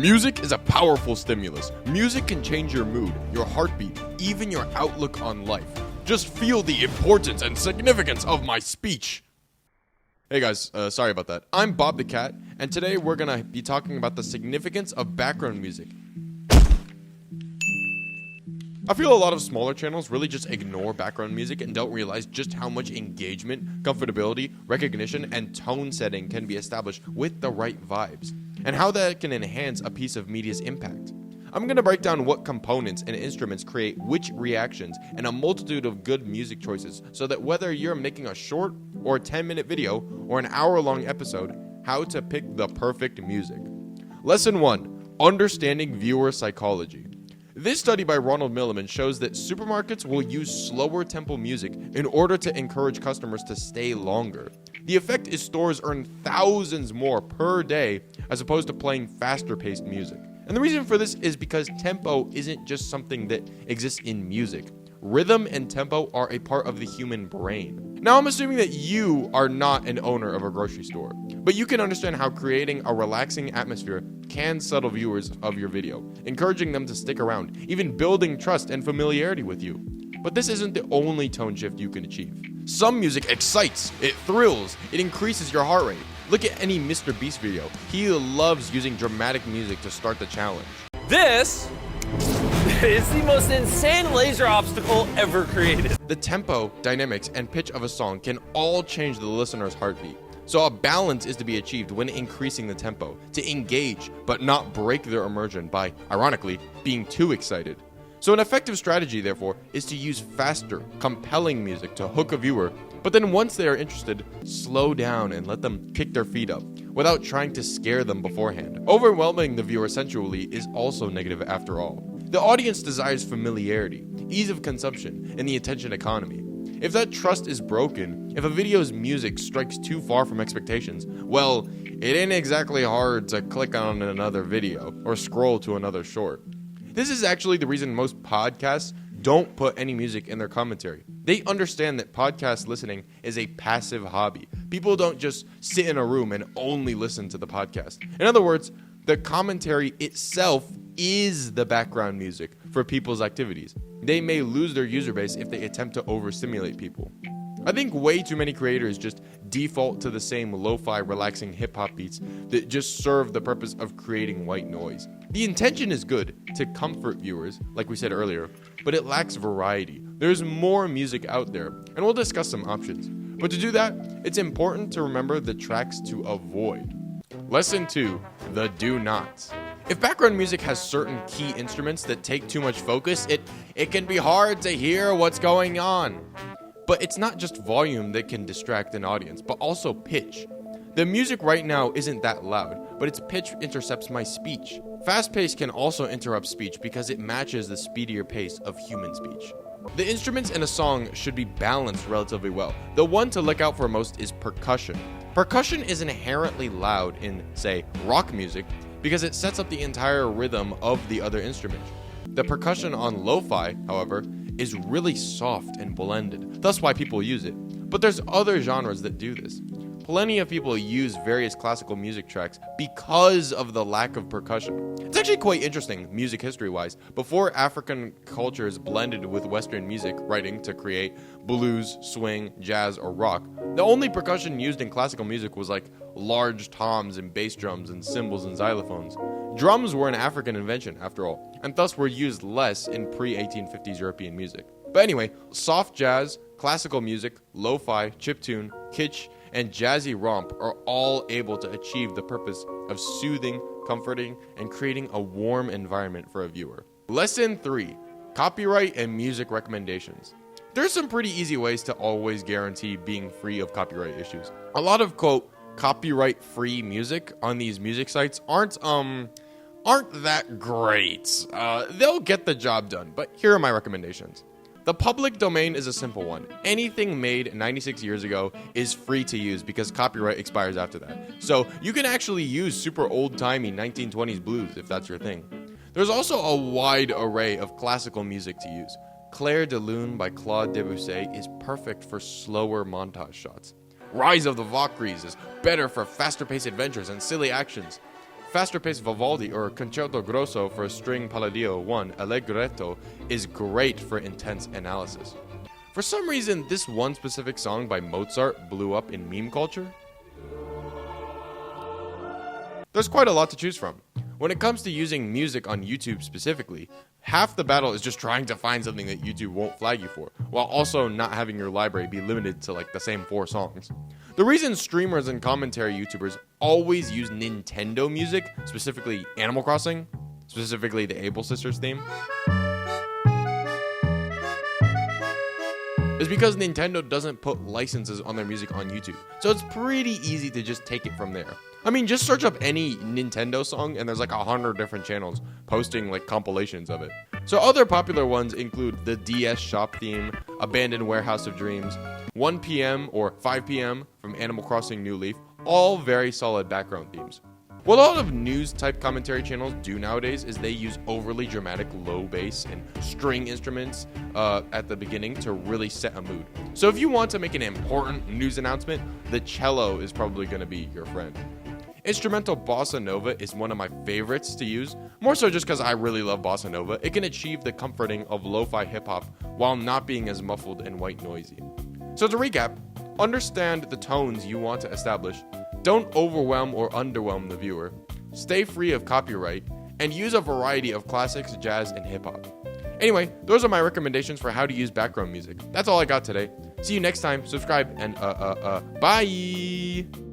Music is a powerful stimulus. Music can change your mood, your heartbeat, even your outlook on life. Just feel the importance and significance of my speech. Hey guys, sorry about that. I'm Bob the Cat, and today we're gonna be talking about the significance of background music. I feel a lot of smaller channels really just ignore background music and don't realize just how much engagement, comfortability, recognition, and tone setting can be established with the right vibes, and how that can enhance a piece of media's impact. I'm going to break down what components and instruments create which reactions and a multitude of good music choices so that whether you're making a short or 10-minute video or an hour-long episode, how to pick the perfect music. Lesson 1. Understanding viewer psychology. This study by Ronald Milliman shows that supermarkets will use slower tempo music in order to encourage customers to stay longer. The effect is stores earn thousands more per day as opposed to playing faster-paced music. And the reason for this is because tempo isn't just something that exists in music. Rhythm and tempo are a part of the human brain. Now, I'm assuming that you are not an owner of a grocery store, but you can understand how creating a relaxing atmosphere can settle viewers of your video, encouraging them to stick around, even building trust and familiarity with you. But this isn't the only tone shift you can achieve. Some music excites, it thrills, it increases your heart rate. Look at any Mr. Beast video. He loves using dramatic music to start the challenge. This is the most insane laser obstacle ever created. The tempo, dynamics, and pitch of a song can all change the listener's heartbeat. So a balance is to be achieved when increasing the tempo, to engage but not break their immersion by, ironically, being too excited. So an effective strategy, therefore, is to use faster, compelling music to hook a viewer, but then once they are interested, slow down and let them kick their feet up, without trying to scare them beforehand. Overwhelming the viewer sensually is also negative after all. The audience desires familiarity, ease of consumption, and the attention economy. If that trust is broken, if a video's music strikes too far from expectations, well, it ain't exactly hard to click on another video or scroll to another short. This is actually the reason most podcasts don't put any music in their commentary. They understand that podcast listening is a passive hobby. People don't just sit in a room and only listen to the podcast. In other words, the commentary itself is the background music for people's activities. They may lose their user base if they attempt to overstimulate people. I think way too many creators just default to the same lo-fi relaxing hip-hop beats that just serve the purpose of creating white noise. The intention is good, to comfort viewers, like we said earlier, but it lacks variety. There's more music out there, and we'll discuss some options. But to do that, it's important to remember the tracks to avoid. Lesson 2, the do nots. If background music has certain key instruments that take too much focus, it can be hard to hear what's going on. But it's not just volume that can distract an audience, but also pitch. The music right now isn't that loud, but its pitch intercepts my speech. Fast pace can also interrupt speech because it matches the speedier pace of human speech. The instruments in a song should be balanced relatively well. The one to look out for most is percussion. Percussion is inherently loud in, say, rock music because it sets up the entire rhythm of the other instrument. The percussion on lo-fi, however, is really soft and blended, thus why people use it. But there's other genres that do this. Plenty of people use various classical music tracks because of the lack of percussion. It's actually quite interesting, music history-wise. Before African cultures blended with Western music writing to create blues, swing, jazz, or rock, the only percussion used in classical music was like large toms and bass drums and cymbals and xylophones. Drums were an African invention, after all, and thus were used less in pre-1850s European music. But anyway, soft jazz, classical music, lo-fi, chiptune, kitsch, and jazzy romp are all able to achieve the purpose of soothing, comforting, and creating a warm environment for a viewer. Lesson 3, copyright and music recommendations. There's some pretty easy ways to always guarantee being free of copyright issues. A lot of, quote, copyright-free music on these music sites aren't that great. They'll get the job done, but here are my recommendations. The public domain is a simple one. Anything made 96 years ago is free to use because copyright expires after that. So you can actually use super old-timey 1920s blues if that's your thing. There's also a wide array of classical music to use. Clair de Lune by Claude Debussy is perfect for slower montage shots. Rise of the Valkyries is better for faster-paced adventures and silly actions. faster-paced Vivaldi or Concerto Grosso for string Palladio 1 Allegretto is great for intense analysis. For some reason, this one specific song by Mozart blew up in meme culture. There's quite a lot to choose from. When it comes to using music on YouTube specifically, half the battle is just trying to find something that YouTube won't flag you for, while also not having your library be limited to like the same 4 songs. The reason streamers and commentary YouTubers always use Nintendo music, specifically Animal Crossing, specifically the Able Sisters theme, is because Nintendo doesn't put licenses on their music on YouTube. So it's pretty easy to just take it from there. I mean, just search up any Nintendo song and there's like 100 different channels posting like compilations of it. So other popular ones include the DS Shop theme, Abandoned Warehouse of Dreams, 1 PM or 5 PM from Animal Crossing New Leaf, all very solid background themes. What a lot of news type commentary channels do nowadays is they use overly dramatic low bass and string instruments at the beginning to really set a mood. So if you want to make an important news announcement, the cello is probably going to be your friend. Instrumental bossa nova is one of my favorites to use, more so just because I really love bossa nova. It can achieve the comforting of lo-fi hip-hop while not being as muffled and white noisy. So to recap, understand the tones you want to establish, don't overwhelm or underwhelm the viewer, stay free of copyright, and use a variety of classics, jazz, and hip-hop. Anyway, those are my recommendations for how to use background music. That's all I got today. See you next time, subscribe, and bye!